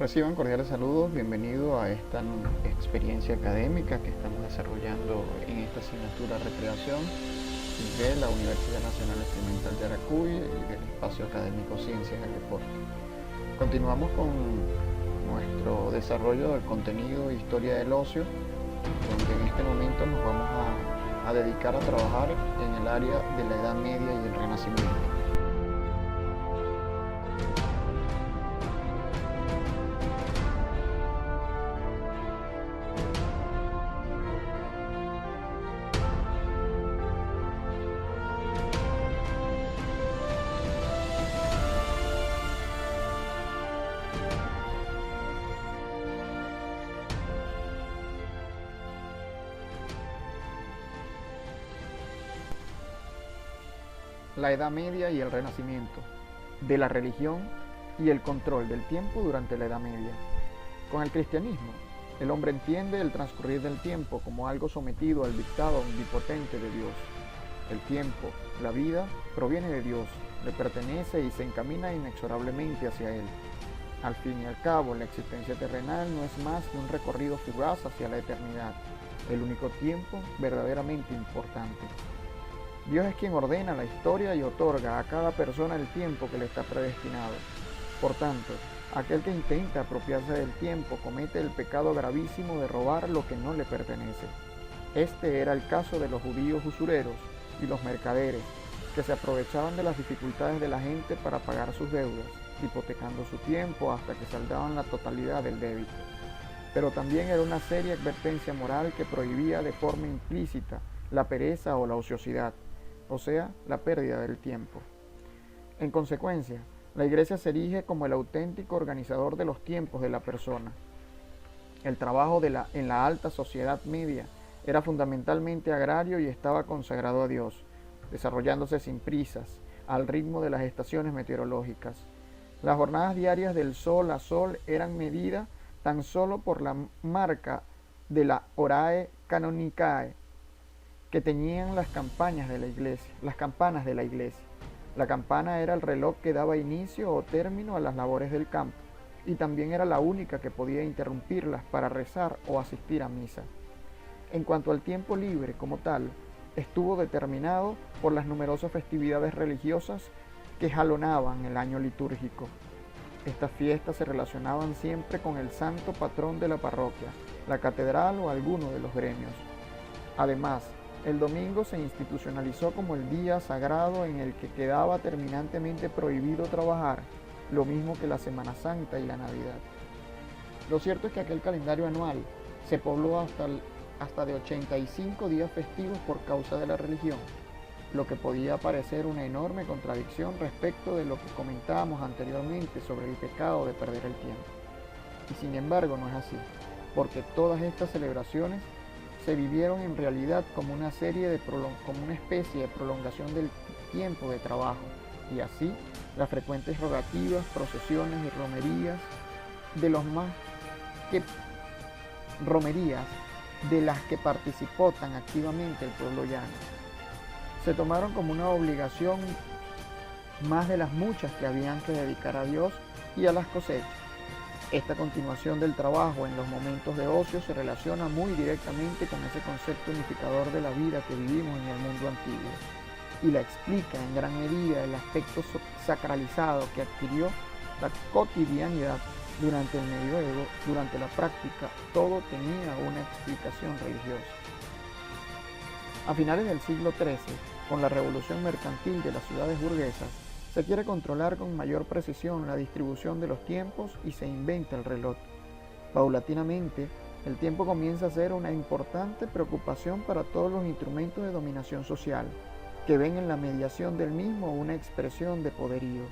Reciban cordiales saludos, bienvenido a esta experiencia académica que estamos desarrollando en esta asignatura Recreación de la Universidad Nacional Experimental de Yaracuy y del espacio académico Ciencias del Deporte. Continuamos con nuestro desarrollo del contenido Historia del Ocio, donde en este momento nos vamos a dedicar a trabajar en el área de la Edad Media y el Renacimiento. La Edad Media y el Renacimiento, de la religión y el control del tiempo durante la Edad Media. Con el cristianismo, el hombre entiende el transcurrir del tiempo como algo sometido al dictado omnipotente de Dios. El tiempo, la vida, proviene de Dios, le pertenece y se encamina inexorablemente hacia Él. Al fin y al cabo, la existencia terrenal no es más que un recorrido fugaz hacia la eternidad, el único tiempo verdaderamente importante. Dios es quien ordena la historia y otorga a cada persona el tiempo que le está predestinado. Por tanto, aquel que intenta apropiarse del tiempo comete el pecado gravísimo de robar lo que no le pertenece. Este era el caso de los judíos usureros y los mercaderes, que se aprovechaban de las dificultades de la gente para pagar sus deudas, hipotecando su tiempo hasta que saldaban la totalidad del débito. Pero también era una seria advertencia moral que prohibía de forma implícita la pereza o la ociosidad, o sea, la pérdida del tiempo. En consecuencia, la Iglesia se erige como el auténtico organizador de los tiempos de la persona. El trabajo en la alta sociedad media era fundamentalmente agrario y estaba consagrado a Dios, desarrollándose sin prisas, al ritmo de las estaciones meteorológicas. Las jornadas diarias del sol a sol eran medidas tan solo por la marca de la Horae Canonicae, que tenían las campanas de la iglesia. La campana era el reloj que daba inicio o término a las labores del campo, y también era la única que podía interrumpirlas para rezar o asistir a misa. En cuanto al tiempo libre como tal, estuvo determinado por las numerosas festividades religiosas que jalonaban el año litúrgico. Estas fiestas se relacionaban siempre con el santo patrón de la parroquia, la catedral o alguno de los gremios. Además, el domingo se institucionalizó como el día sagrado en el que quedaba terminantemente prohibido trabajar, lo mismo que la Semana Santa y la Navidad. Lo cierto es que aquel calendario anual se pobló hasta de 85 días festivos por causa de la religión, lo que podía parecer una enorme contradicción respecto de lo que comentábamos anteriormente sobre el pecado de perder el tiempo. Y sin embargo no es así, porque todas estas celebraciones se vivieron en realidad como una especie de prolongación del tiempo de trabajo, y así las frecuentes rogativas, procesiones y romerías de las que participó tan activamente el pueblo llano, se tomaron como una obligación más de las muchas que habían que dedicar a Dios y a las cosechas. Esta continuación del trabajo en los momentos de ocio se relaciona muy directamente con ese concepto unificador de la vida que vivimos en el mundo antiguo, y la explica en gran medida el aspecto sacralizado que adquirió la cotidianidad durante el medioevo. Durante la práctica, todo tenía una explicación religiosa. A finales del siglo XIII, con la revolución mercantil de las ciudades burguesas, se quiere controlar con mayor precisión la distribución de los tiempos y se inventa el reloj. Paulatinamente, el tiempo comienza a ser una importante preocupación para todos los instrumentos de dominación social, que ven en la mediación del mismo una expresión de poderío.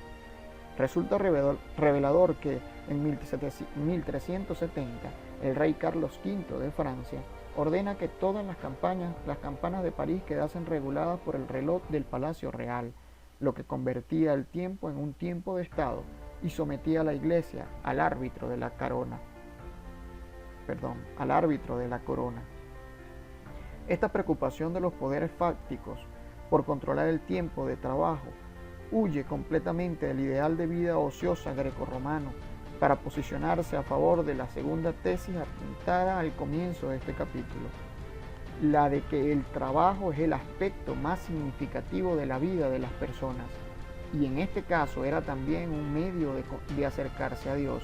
Resulta revelador que en 1370 el rey Carlos V de Francia ordena que todas las campanas de París quedasen reguladas por el reloj del Palacio Real, lo que convertía el tiempo en un tiempo de Estado y sometía a la Iglesia al árbitro de la corona. Esta preocupación de los poderes fácticos por controlar el tiempo de trabajo huye completamente del ideal de vida ociosa grecorromano para posicionarse a favor de la segunda tesis apuntada al comienzo de este capítulo, la de que el trabajo es el aspecto más significativo de la vida de las personas, y en este caso era también un medio de acercarse a Dios.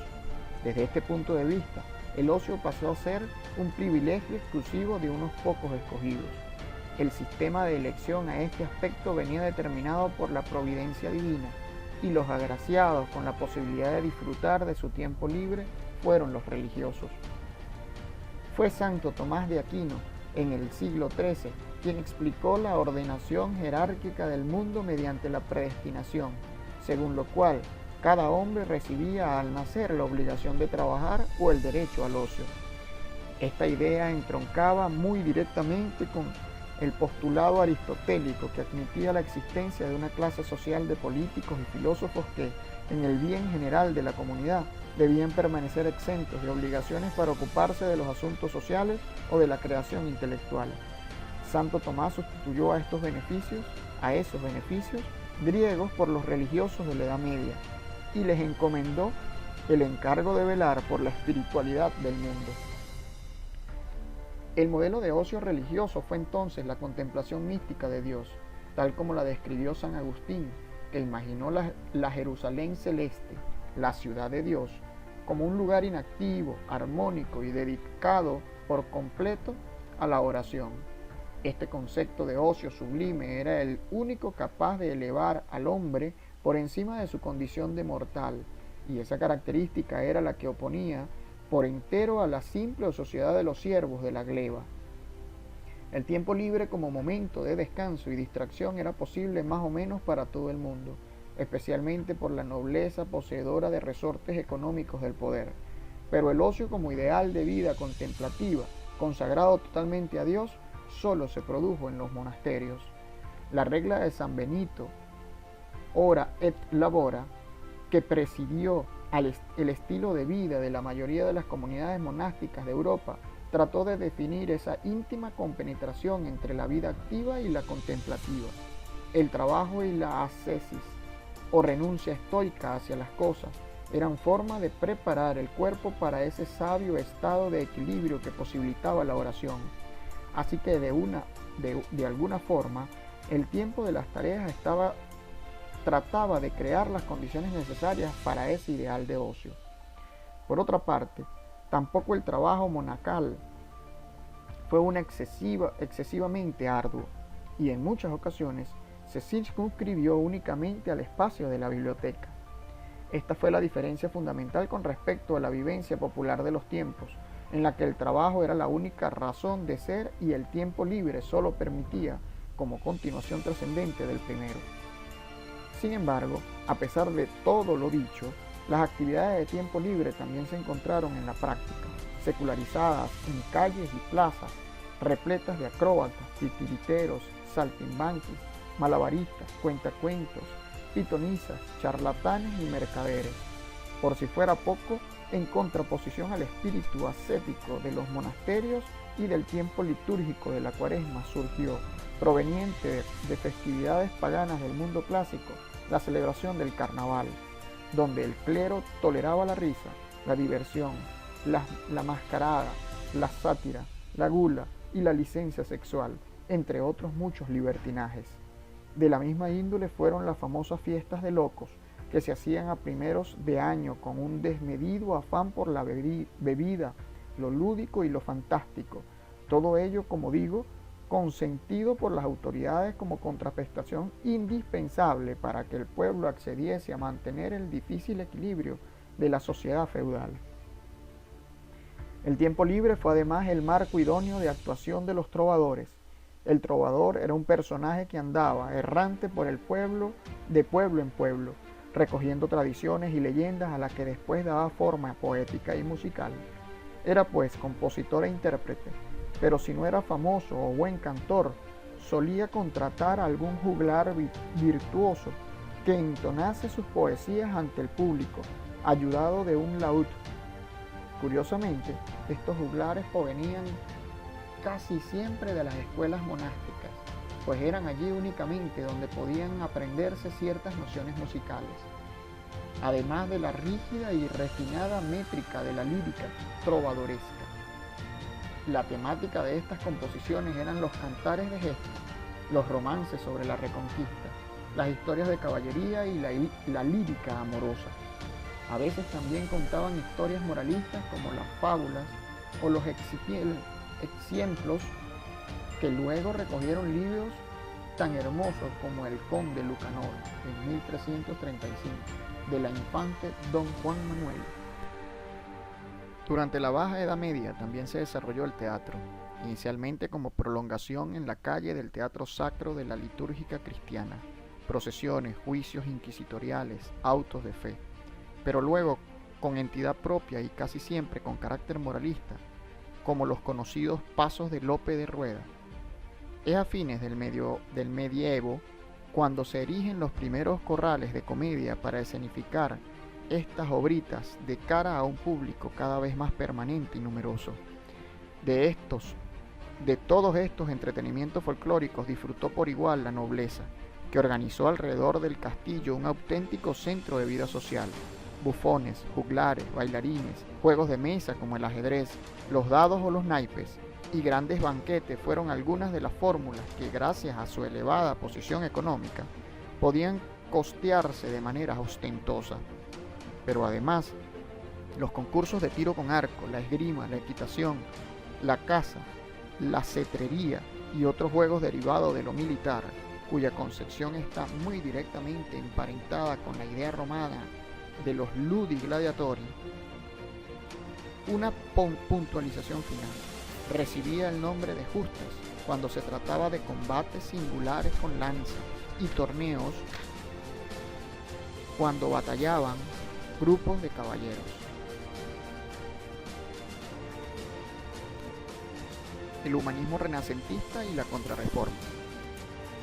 Desde este punto de vista, el ocio pasó a ser un privilegio exclusivo de unos pocos escogidos. El sistema de elección a este aspecto venía determinado por la providencia divina, y los agraciados con la posibilidad de disfrutar de su tiempo libre fueron los religiosos. Fue Santo Tomás de Aquino, en el siglo XIII, quien explicó la ordenación jerárquica del mundo mediante la predestinación, según lo cual cada hombre recibía al nacer la obligación de trabajar o el derecho al ocio. Esta idea entroncaba muy directamente con el postulado aristotélico que admitía la existencia de una clase social de políticos y filósofos que, en el bien general de la comunidad, debían permanecer exentos de obligaciones para ocuparse de los asuntos sociales o de la creación intelectual. Santo Tomás sustituyó a esos beneficios griegos por los religiosos de la Edad Media y les encomendó el encargo de velar por la espiritualidad del mundo. El modelo de ocio religioso fue entonces la contemplación mística de Dios, tal como la describió San Agustín, que imaginó la Jerusalén celeste, la ciudad de Dios, como un lugar inactivo, armónico y dedicado por completo a la oración. Este concepto de ocio sublime era el único capaz de elevar al hombre por encima de su condición de mortal, y esa característica era la que oponía por entero a la simple sociedad de los siervos de la gleba. El tiempo libre como momento de descanso y distracción era posible más o menos para todo el mundo, especialmente por la nobleza poseedora de resortes económicos del poder. Pero el ocio como ideal de vida contemplativa, consagrado totalmente a Dios, solo se produjo en los monasterios. La regla de San Benito, ora et labora, que presidió el estilo de vida de la mayoría de las comunidades monásticas de Europa, trató de definir esa íntima compenetración entre la vida activa y la contemplativa, el trabajo y la ascesis, o renuncia estoica hacia las cosas, eran forma de preparar el cuerpo para ese sabio estado de equilibrio que posibilitaba la oración. Así que de alguna forma, el tiempo de las tareas trataba de crear las condiciones necesarias para ese ideal de ocio. Por otra parte, tampoco el trabajo monacal fue excesivamente arduo, y en muchas ocasiones se circunscribió únicamente al espacio de la biblioteca. Esta fue la diferencia fundamental con respecto a la vivencia popular de los tiempos, en la que el trabajo era la única razón de ser y el tiempo libre solo permitía como continuación trascendente del primero. Sin embargo, a pesar de todo lo dicho, las actividades de tiempo libre también se encontraron en la práctica, secularizadas en calles y plazas, repletas de acróbatas, titiriteros, saltimbanquis, malabaristas, cuentacuentos, pitonizas, charlatanes y mercaderes. Por si fuera poco, en contraposición al espíritu ascético de los monasterios y del tiempo litúrgico de la Cuaresma surgió, proveniente de festividades paganas del mundo clásico, la celebración del carnaval, donde el clero toleraba la risa, la diversión, la mascarada, la sátira, la gula y la licencia sexual, entre otros muchos libertinajes. De la misma índole fueron las famosas fiestas de locos, que se hacían a primeros de año con un desmedido afán por la bebida, lo lúdico y lo fantástico. Todo ello, como digo, consentido por las autoridades como contraprestación indispensable para que el pueblo accediese a mantener el difícil equilibrio de la sociedad feudal. El tiempo libre fue además el marco idóneo de actuación de los trovadores. El trovador era un personaje que andaba errante por el pueblo, de pueblo en pueblo, recogiendo tradiciones y leyendas a las que después daba forma poética y musical. Era pues compositor e intérprete, pero si no era famoso o buen cantor, solía contratar a algún juglar virtuoso que entonase sus poesías ante el público, ayudado de un laúd. Curiosamente, estos juglares provenían casi siempre de las escuelas monásticas, pues eran allí únicamente donde podían aprenderse ciertas nociones musicales. además de la rígida y refinada métrica de la lírica trovadoresca. La temática de estas composiciones eran los cantares de gesta, los romances sobre la reconquista, las historias de caballería y la lírica amorosa. A veces también contaban historias moralistas como las fábulas o los ejemplos que luego recogieron libros tan hermosos como El Conde Lucanor en 1335 de la infante Don Juan Manuel. Durante la Baja Edad Media también se desarrolló el teatro, inicialmente como prolongación en la calle del teatro sacro de la litúrgica cristiana, procesiones, juicios inquisitoriales, autos de fe, pero luego con entidad propia y casi siempre con carácter moralista, como los conocidos pasos de Lope de Rueda. Es a fines del medievo cuando se erigen los primeros corrales de comedia para escenificar estas obritas de cara a un público cada vez más permanente y numeroso. De todos estos entretenimientos folclóricos disfrutó por igual la nobleza, que organizó alrededor del castillo un auténtico centro de vida social. Bufones, juglares, bailarines, juegos de mesa como el ajedrez, los dados o los naipes, y grandes banquetes fueron algunas de las fórmulas que, gracias a su elevada posición económica, podían costearse de manera ostentosa. Pero además, los concursos de tiro con arco, la esgrima, la equitación, la caza, la cetrería y otros juegos derivados de lo militar, cuya concepción está muy directamente emparentada con la idea romana de los ludi gladiatori. Una puntualización final. Recibía el nombre de justas cuando se trataba de combates singulares con lanza y torneos cuando batallaban grupos de caballeros. El humanismo renacentista y la contrarreforma.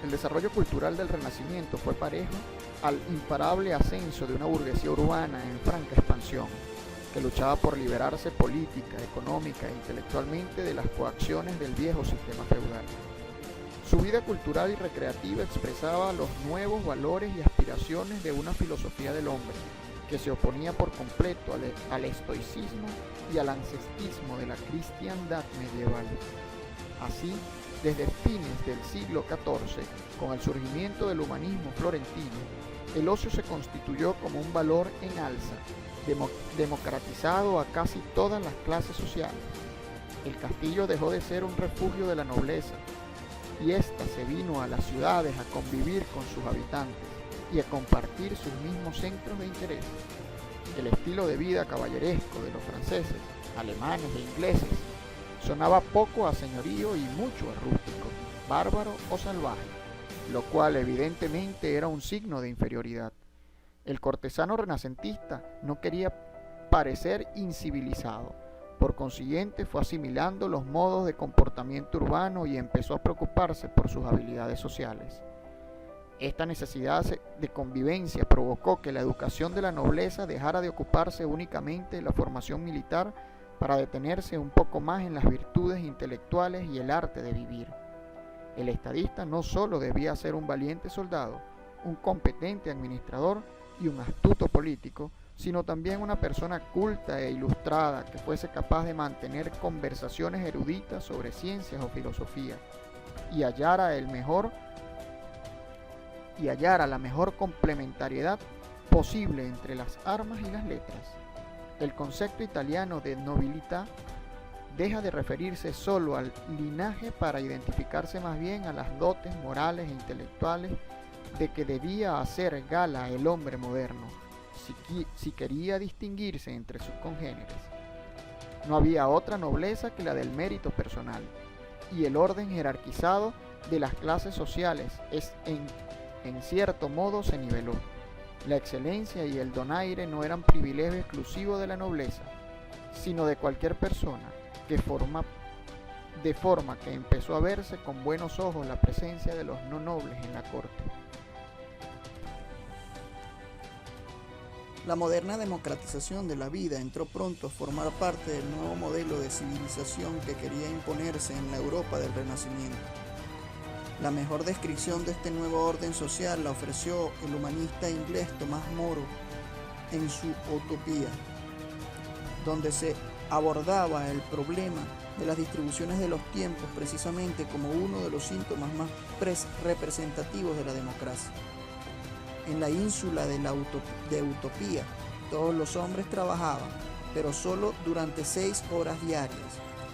El desarrollo cultural del Renacimiento fue parejo al imparable ascenso de una burguesía urbana en franca expansión, que luchaba por liberarse política, económica e intelectualmente de las coacciones del viejo sistema feudal. Su vida cultural y recreativa expresaba los nuevos valores y aspiraciones de una filosofía del hombre, que se oponía por completo al estoicismo y al ancestismo de la cristiandad medieval. Así, desde fines del siglo XIV, con el surgimiento del humanismo florentino, el ocio se constituyó como un valor en alza, democratizado a casi todas las clases sociales. El castillo dejó de ser un refugio de la nobleza, y ésta se vino a las ciudades a convivir con sus habitantes y a compartir sus mismos centros de interés. El estilo de vida caballeresco de los franceses, alemanes e ingleses sonaba poco a señorío y mucho a rústico, bárbaro o salvaje, lo cual evidentemente era un signo de inferioridad. El cortesano renacentista no quería parecer incivilizado, por consiguiente fue asimilando los modos de comportamiento urbano y empezó a preocuparse por sus habilidades sociales. Esta necesidad de convivencia provocó que la educación de la nobleza dejara de ocuparse únicamente de la formación militar para detenerse un poco más en las virtudes intelectuales y el arte de vivir. El estadista no solo debía ser un valiente soldado, un competente administrador y un astuto político, sino también una persona culta e ilustrada que fuese capaz de mantener conversaciones eruditas sobre ciencias o filosofía y hallara la mejor complementariedad posible entre las armas y las letras. El concepto italiano de nobilità deja de referirse solo al linaje para identificarse más bien a las dotes morales e intelectuales de que debía hacer gala el hombre moderno, si quería distinguirse entre sus congéneres. No había otra nobleza que la del mérito personal, y el orden jerarquizado de las clases sociales en cierto modo se niveló. La excelencia y el donaire no eran privilegio exclusivo de la nobleza, sino de cualquier persona, de forma que empezó a verse con buenos ojos la presencia de los no nobles en la corte. La moderna democratización de la vida entró pronto a formar parte del nuevo modelo de civilización que quería imponerse en la Europa del Renacimiento. La mejor descripción de este nuevo orden social la ofreció el humanista inglés Tomás Moro en su Utopía, donde se abordaba el problema de las distribuciones de los tiempos precisamente como uno de los síntomas más representativos de la democracia. En la ínsula de Utopía, todos los hombres trabajaban, pero solo durante 6 horas diarias,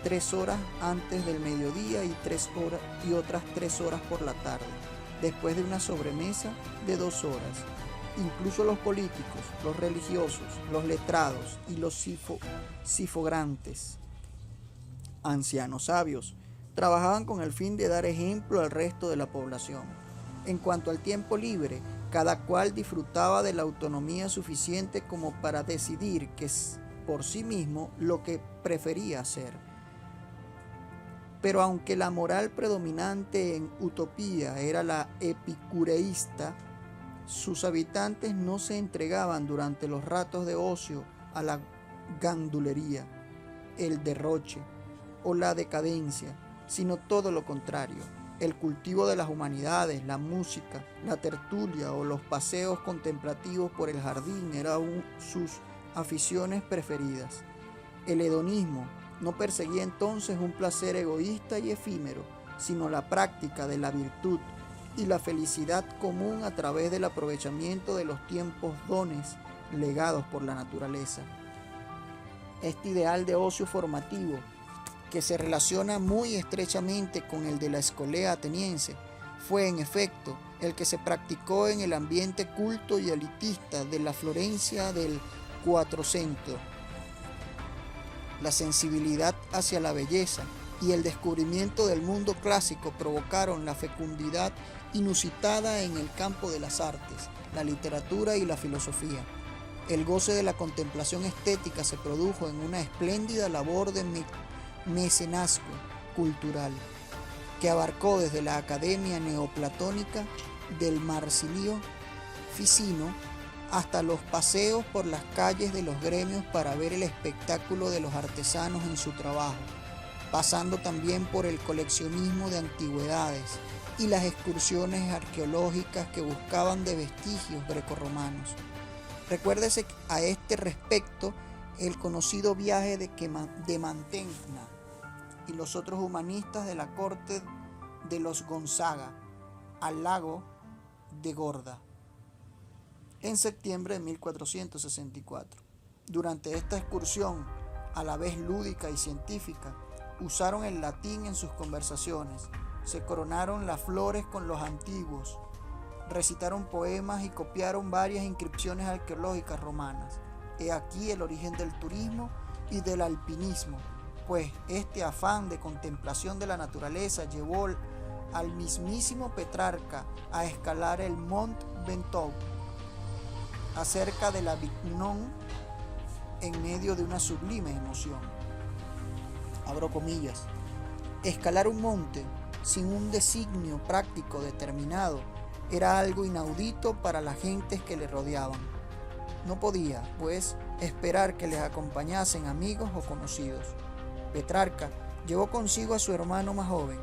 3 horas antes del mediodía y otras 3 horas por la tarde, después de una sobremesa de 2 horas. Incluso los políticos, los religiosos, los letrados y los sifograntes, ancianos sabios, trabajaban con el fin de dar ejemplo al resto de la población. En cuanto al tiempo libre, cada cual disfrutaba de la autonomía suficiente como para decidir por sí mismo lo que prefería hacer. Pero aunque la moral predominante en Utopía era la epicureísta, sus habitantes no se entregaban durante los ratos de ocio a la gandulería, el derroche o la decadencia, sino todo lo contrario. El cultivo de las humanidades, la música, la tertulia o los paseos contemplativos por el jardín eran sus aficiones preferidas. El hedonismo no perseguía entonces un placer egoísta y efímero, sino la práctica de la virtud y la felicidad común a través del aprovechamiento de los tiempos dones legados por la naturaleza. Este ideal de ocio formativo, que se relaciona muy estrechamente con el de la escolea ateniense, fue en efecto el que se practicó en el ambiente culto y elitista de la Florencia del Quattrocento. La sensibilidad hacia la belleza y el descubrimiento del mundo clásico provocaron la fecundidad inusitada en el campo de las artes, la literatura y la filosofía. El goce de la contemplación estética se produjo en una espléndida labor de mecenazgo cultural, que abarcó desde la Academia Neoplatónica del Marsilio Ficino hasta los paseos por las calles de los gremios para ver el espectáculo de los artesanos en su trabajo, pasando también por el coleccionismo de antigüedades y las excursiones arqueológicas que buscaban de vestigios grecorromanos. Recuérdese a este respecto el conocido viaje de Mantegna y los otros humanistas de la corte de los Gonzaga al lago de Gorda en septiembre de 1464. Durante esta excursión, a la vez lúdica y científica, usaron el latín en sus conversaciones, se coronaron las flores con los antiguos, recitaron poemas y copiaron varias inscripciones arqueológicas romanas. He aquí el origen del turismo y del alpinismo, pues este afán de contemplación de la naturaleza llevó al mismísimo Petrarca a escalar el Mont Ventoux, acerca de la Avignon, en medio de una sublime emoción. Abro comillas. Escalar un monte sin un designio práctico determinado era algo inaudito para las gentes que le rodeaban. No podía, pues, esperar que les acompañasen amigos o conocidos. Petrarca llevó consigo a su hermano más joven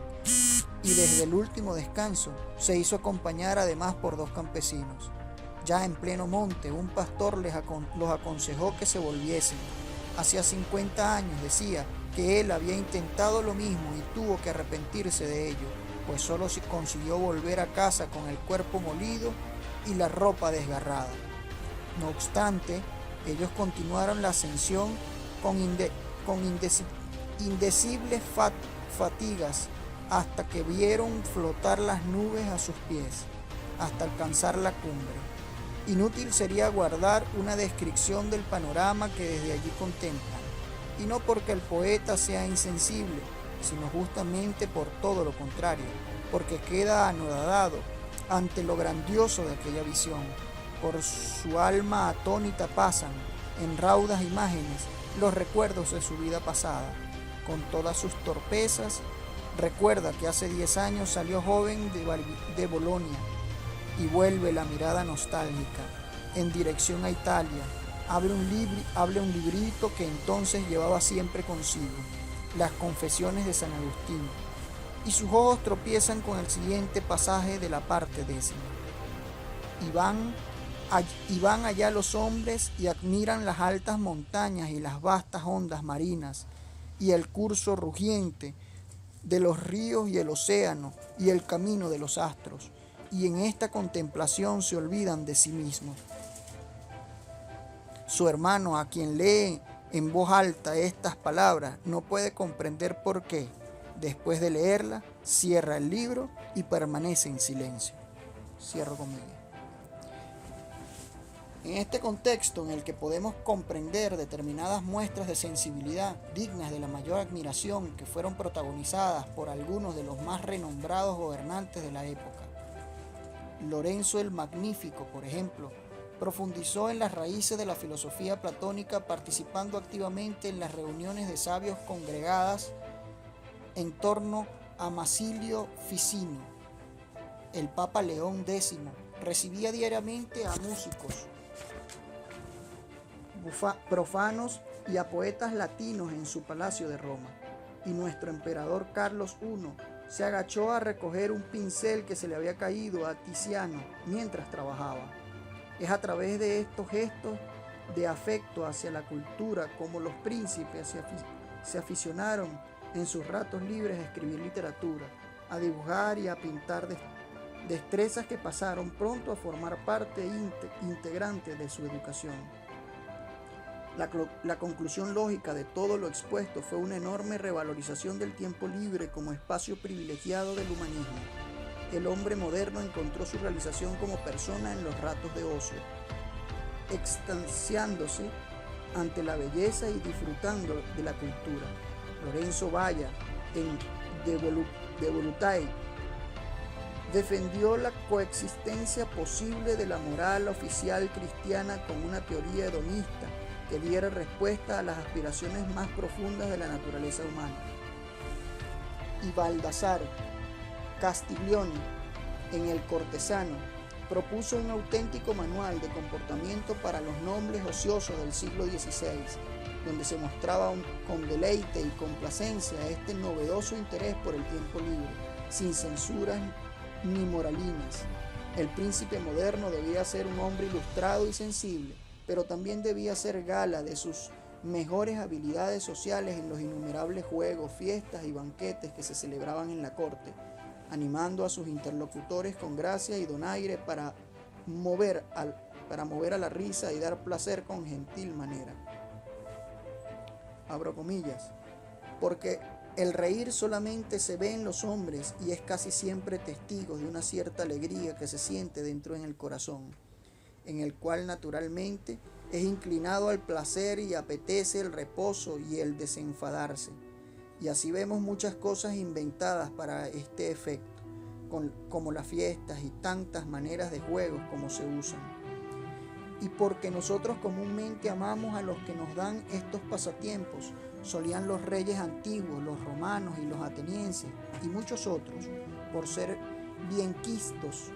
y desde el último descanso se hizo acompañar además por 2 campesinos. Ya en pleno monte, un pastor los aconsejó que se volviesen. Hacía 50 años, decía, que él había intentado lo mismo y tuvo que arrepentirse de ello, pues solo consiguió volver a casa con el cuerpo molido y la ropa desgarrada. No obstante, ellos continuaron la ascensión con indecibles fatigas hasta que vieron flotar las nubes a sus pies, hasta alcanzar la cumbre. Inútil sería guardar una descripción del panorama que desde allí contemplan, y no porque el poeta sea insensible, sino justamente por todo lo contrario, porque queda anodado ante lo grandioso de aquella visión. Por su alma atónita pasan, en raudas imágenes, los recuerdos de su vida pasada, con todas sus torpezas. Recuerda que hace 10 años salió joven de Bolonia, y vuelve la mirada nostálgica en dirección a Italia. Abre un librito que entonces llevaba siempre consigo, las Confesiones de San Agustín, y sus ojos tropiezan con el siguiente pasaje de la parte 10. Y van Y van allá los hombres y admiran las altas montañas y las vastas ondas marinas y el curso rugiente de los ríos y el océano y el camino de los astros, y en esta contemplación se olvidan de sí mismos. Su hermano, a quien lee en voz alta estas palabras, no puede comprender por qué, después de leerla, cierra el libro y permanece en silencio. Cierro comillas. En este contexto en el que podemos comprender determinadas muestras de sensibilidad dignas de la mayor admiración que fueron protagonizadas por algunos de los más renombrados gobernantes de la época. Lorenzo el Magnífico, por ejemplo, profundizó en las raíces de la filosofía platónica participando activamente en las reuniones de sabios congregadas en torno a Macilio Ficino. El Papa León X recibía diariamente a músicos profanos y a poetas latinos en su palacio de Roma, y nuestro emperador Carlos I se agachó a recoger un pincel que se le había caído a Tiziano mientras trabajaba. Es a través de estos gestos de afecto hacia la cultura como los príncipes se aficionaron en sus ratos libres a escribir literatura, a dibujar y a pintar destrezas que pasaron pronto a formar parte integrante de su educación. La conclusión lógica de todo lo expuesto fue una enorme revalorización del tiempo libre como espacio privilegiado del humanismo. El hombre moderno encontró su realización como persona en los ratos de ocio, extasiándose ante la belleza y disfrutando de la cultura. Lorenzo Valla, en De Volutae, defendió la coexistencia posible de la moral oficial cristiana con una teoría hedonista que diera respuesta a las aspiraciones más profundas de la naturaleza humana. Y Baldassare Castiglioni, en El Cortesano, propuso un auténtico manual de comportamiento para los nobles ociosos del siglo XVI, donde se mostraba con deleite y complacencia este novedoso interés por el tiempo libre, sin censuras ni moralinas. El príncipe moderno debía ser un hombre ilustrado y sensible, pero también debía hacer gala de sus mejores habilidades sociales en los innumerables juegos, fiestas y banquetes que se celebraban en la corte, animando a sus interlocutores con gracia y donaire para mover a la risa y dar placer con gentil manera. Abro comillas, porque el reír solamente se ve en los hombres y es casi siempre testigo de una cierta alegría que se siente dentro en el corazón, en el cual naturalmente es inclinado al placer y apetece el reposo y el desenfadarse. Y así vemos muchas cosas inventadas para este efecto, como las fiestas y tantas maneras de juegos como se usan. Y porque nosotros comúnmente amamos a los que nos dan estos pasatiempos, solían los reyes antiguos, los romanos y los atenienses, y muchos otros, por ser bienquistos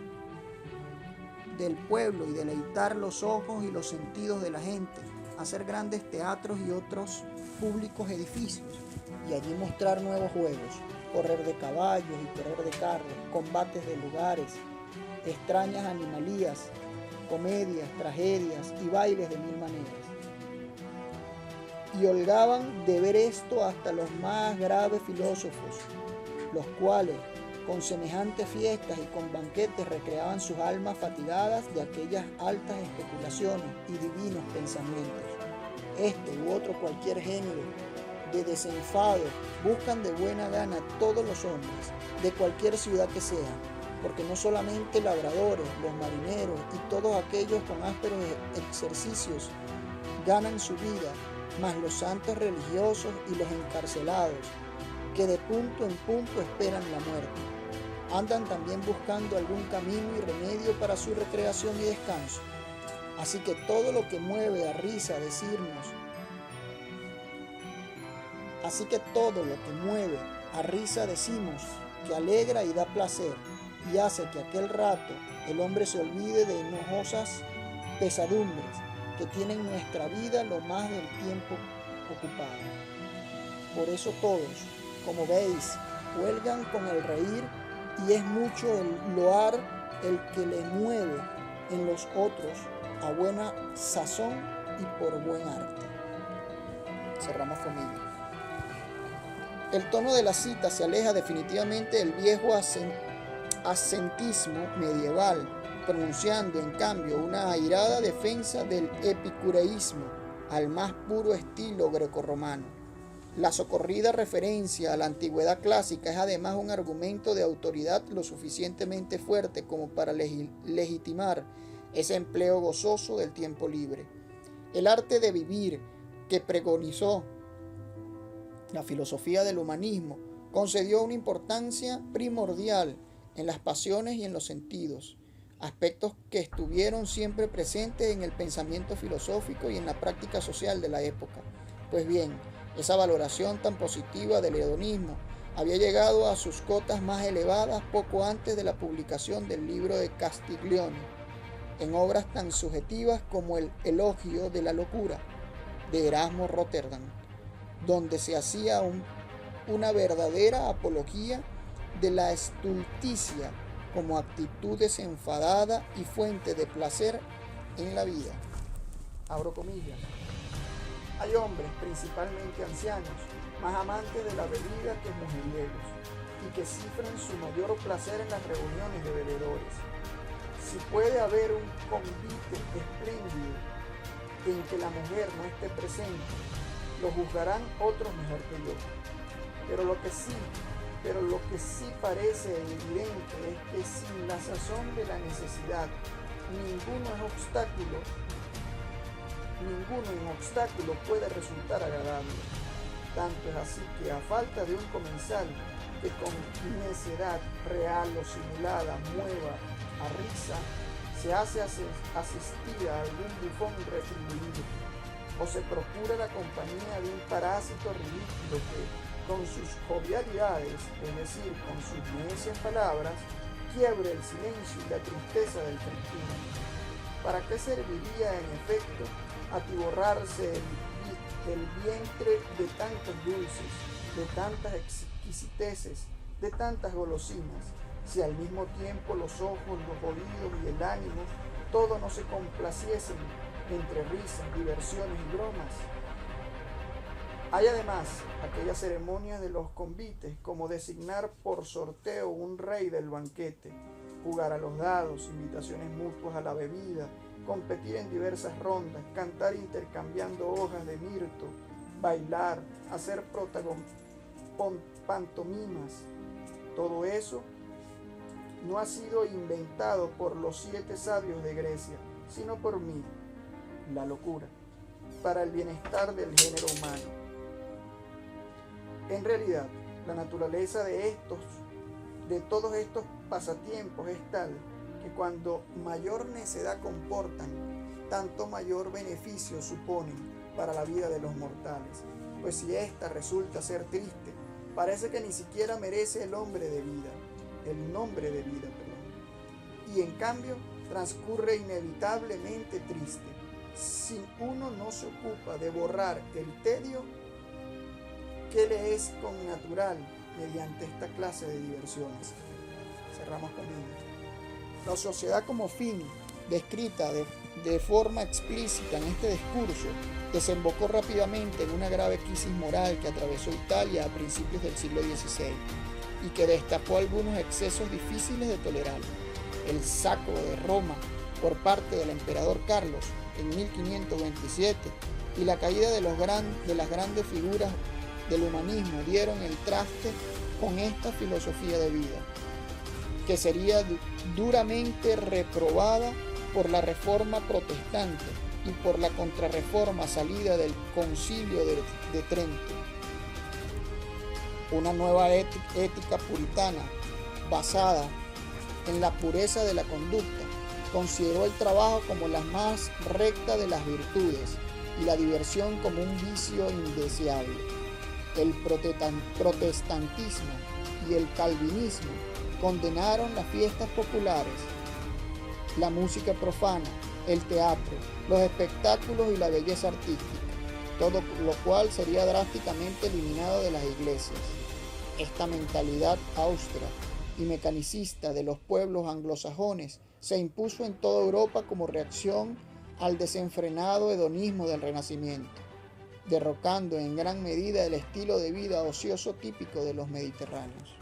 del pueblo y deleitar los ojos y los sentidos de la gente, hacer grandes teatros y otros públicos edificios, y allí mostrar nuevos juegos, correr de caballos y correr de carros, combates de lugares, extrañas animalías, comedias, tragedias y bailes de mil maneras. Y holgaban de ver esto hasta los más graves filósofos, los cuales, con semejantes fiestas y con banquetes recreaban sus almas fatigadas de aquellas altas especulaciones y divinos pensamientos. Este u otro cualquier género de desenfado buscan de buena gana todos los hombres, de cualquier ciudad que sean, porque no solamente labradores, los marineros y todos aquellos con ásperos ejercicios ganan su vida, mas los santos religiosos y los encarcelados, que de punto en punto esperan la muerte, andan también buscando algún camino y remedio para su recreación y descanso. Así que todo lo que mueve a risa decimos que alegra y da placer, y hace que aquel rato el hombre se olvide de enojosas pesadumbres que tienen nuestra vida lo más del tiempo ocupado. Por eso todos, como veis, huelgan con el reír, y es mucho el loar el que les mueve en los otros a buena sazón y por buen arte. Cerramos comillas. El tono de la cita se aleja definitivamente del viejo ascetismo medieval, pronunciando en cambio una airada defensa del epicureísmo al más puro estilo grecorromano. La socorrida referencia a la antigüedad clásica es además un argumento de autoridad lo suficientemente fuerte como para legitimar ese empleo gozoso del tiempo libre. El arte de vivir que pregonizó la filosofía del humanismo concedió una importancia primordial en las pasiones y en los sentidos, aspectos que estuvieron siempre presentes en el pensamiento filosófico y en la práctica social de la época. Pues bien, esa valoración tan positiva del hedonismo había llegado a sus cotas más elevadas poco antes de la publicación del libro de Castiglione, en obras tan subjetivas como el Elogio de la locura de Erasmo Rotterdam, donde se hacía una verdadera apología de la estulticia como actitud desenfadada y fuente de placer en la vida. Abro comillas. Hay hombres, principalmente ancianos, más amantes de la bebida que mujeriegos, y que cifran su mayor placer en las reuniones de bebedores. Si puede haber un convite espléndido en que la mujer no esté presente, lo juzgarán otros mejor que yo. Pero lo que sí parece evidente es que sin la sazón de la necesidad, ninguno en obstáculo puede resultar agradable. Tanto es así que a falta de un comensal que con necedad real o simulada mueva a risa, se hace asistir a algún bufón retribuido, o se procura la compañía de un parásito ridículo que, con sus jovialidades, es decir, con sus necias palabras, quiebre el silencio y la tristeza del gentío. ¿Para qué serviría, en efecto, atiborrarse el vientre de tantos dulces, de tantas exquisiteces, de tantas golosinas, si al mismo tiempo los ojos, los oídos y el ánimo, todo no se complaciesen entre risas, diversiones y bromas? Hay además aquellas ceremonias de los convites, como designar por sorteo un rey del banquete, jugar a los dados, invitaciones mutuas a la bebida, competir en diversas rondas, cantar intercambiando hojas de mirto, bailar, hacer pantomimas. Todo eso no ha sido inventado por los 7 sabios de Grecia, sino por mí, la locura, para el bienestar del género humano. En realidad, la naturaleza de todos estos pasatiempos es tal que cuando mayor necedad comportan, tanto mayor beneficio suponen para la vida de los mortales, pues si ésta resulta ser triste, parece que ni siquiera merece el nombre de vida, y en cambio transcurre inevitablemente triste. Si uno no se ocupa de borrar el tedio que le es connatural mediante esta clase de diversiones. Cerramos comillas. La sociedad como fin, descrita de forma explícita en este discurso, desembocó rápidamente en una grave crisis moral que atravesó Italia a principios del siglo XVI y que destapó algunos excesos difíciles de tolerar. El saco de Roma por parte del emperador Carlos en 1527 y la caída de las grandes figuras del humanismo dieron el traste con esta filosofía de vida, que sería duramente reprobada por la Reforma protestante y por la contrarreforma salida del Concilio de Trento. Una nueva ética puritana basada en la pureza de la conducta consideró el trabajo como la más recta de las virtudes y la diversión como un vicio indeseable. El protestantismo y el calvinismo condenaron las fiestas populares, la música profana, el teatro, los espectáculos y la belleza artística, todo lo cual sería drásticamente eliminado de las iglesias. Esta mentalidad austera y mecanicista de los pueblos anglosajones se impuso en toda Europa como reacción al desenfrenado hedonismo del Renacimiento, derrocando en gran medida el estilo de vida ocioso típico de los mediterráneos.